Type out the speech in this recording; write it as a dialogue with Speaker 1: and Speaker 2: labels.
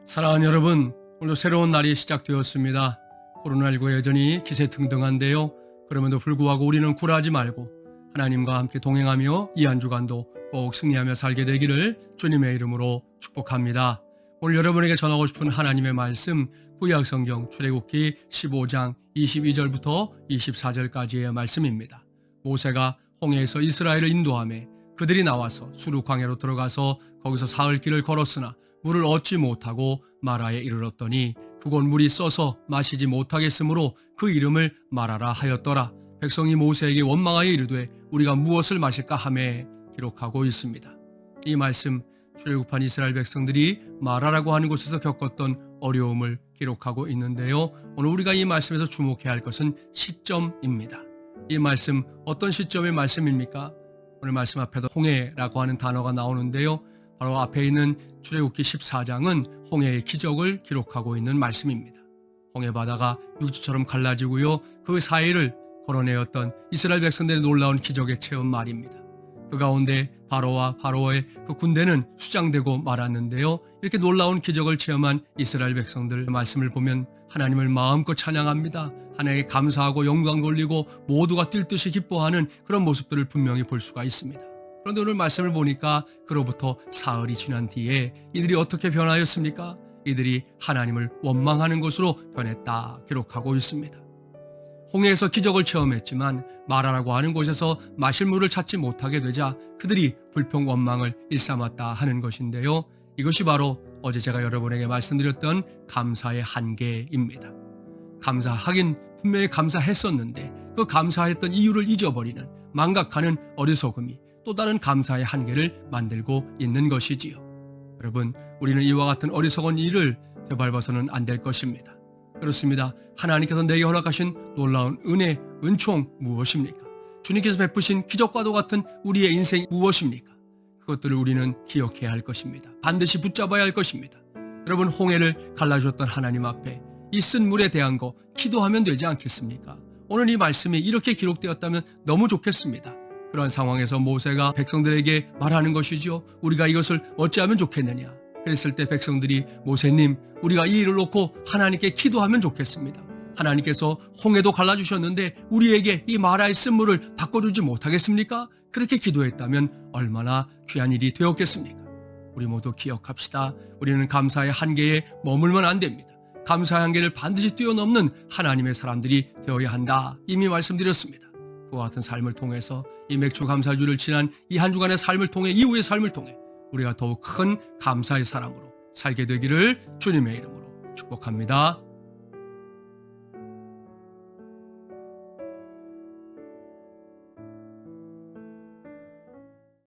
Speaker 1: 사랑하는 여러분, 오늘도 새로운 날이 시작되었습니다. 코로나19 여전히 기세등등한데요. 그럼에도 불구하고 우리는 굴하지 말고 하나님과 함께 동행하며 이 한 주간도 꼭 승리하며 살게 되기를 주님의 이름으로 축복합니다. 오늘 여러분에게 전하고 싶은 하나님의 말씀, 구약성경 출애굽기 15장 22절부터 24절까지의 말씀입니다. 모세가 홍해에서 이스라엘을 인도하며 그들이 나와서 수르 광야로 들어가서 거기서 사흘 길을 걸었으나 물을 얻지 못하고 마라에 이르렀더니 그곳 물이 써서 마시지 못하겠으므로 그 이름을 마라라 하였더라. 백성이 모세에게 원망하여 이르되 우리가 무엇을 마실까 하매 기록하고 있습니다. 이 말씀 출애굽한 이스라엘 백성들이 마라라고 하는 곳에서 겪었던 어려움을 기록하고 있는데요. 오늘 우리가 이 말씀에서 주목해야 할 것은 시점입니다. 이 말씀 어떤 시점의 말씀입니까? 오늘 말씀 앞에도 홍해라고 하는 단어가 나오는데요. 바로 앞에 있는 출애굽기 14장은 홍해의 기적을 기록하고 있는 말씀입니다. 홍해 바다가 육지처럼 갈라지고요. 그 사이를 걸어내었던 이스라엘 백성들의 놀라운 기적의 체험 말입니다. 그 가운데 바로와 바로의 그 군대는 수장되고 말았는데요. 이렇게 놀라운 기적을 체험한 이스라엘 백성들 말씀을 보면 하나님을 마음껏 찬양합니다. 하나님께 감사하고 영광 돌리고 모두가 뛸 듯이 기뻐하는 그런 모습들을 분명히 볼 수가 있습니다. 그런데 오늘 말씀을 보니까 그로부터 사흘이 지난 뒤에 이들이 어떻게 변하였습니까? 이들이 하나님을 원망하는 것으로 변했다 기록하고 있습니다. 홍해에서 기적을 체험했지만 마라라고 하는 곳에서 마실 물을 찾지 못하게 되자 그들이 불평 원망을 일삼았다 하는 것인데요. 이것이 바로 어제 제가 여러분에게 말씀드렸던 감사의 한계입니다. 감사하긴 분명히 감사했었는데 그 감사했던 이유를 잊어버리는 망각하는 어리석음이 또 다른 감사의 한계를 만들고 있는 것이지요. 여러분, 우리는 이와 같은 어리석은 일을 되밟아서는 안 될 것입니다. 그렇습니다. 하나님께서 내게 허락하신 놀라운 은혜, 은총 무엇입니까? 주님께서 베푸신 기적과도 같은 우리의 인생 무엇입니까? 그것들을 우리는 기억해야 할 것입니다. 반드시 붙잡아야 할 것입니다. 여러분, 홍해를 갈라주셨던 하나님 앞에 이 쓴 물에 대한 거 기도하면 되지 않겠습니까? 오늘 이 말씀이 이렇게 기록되었다면 너무 좋겠습니다. 그런 상황에서 모세가 백성들에게 말하는 것이죠. 우리가 이것을 어찌하면 좋겠느냐. 그랬을 때 백성들이 모세님, 우리가 이 일을 놓고 하나님께 기도하면 좋겠습니다. 하나님께서 홍해도 갈라주셨는데 우리에게 이 마라의 쓴물을 바꿔주지 못하겠습니까? 그렇게 기도했다면 얼마나 귀한 일이 되었겠습니까? 우리 모두 기억합시다. 우리는 감사의 한계에 머물면 안 됩니다. 감사의 한계를 반드시 뛰어넘는 하나님의 사람들이 되어야 한다. 이미 말씀드렸습니다. 그와 같은 삶을 통해서 이 맥주 감사주를 지난 이 한 주간의 삶을 통해 이후의 삶을 통해 우리가 더욱 큰 감사의 사람으로 살게 되기를 주님의 이름으로 축복합니다.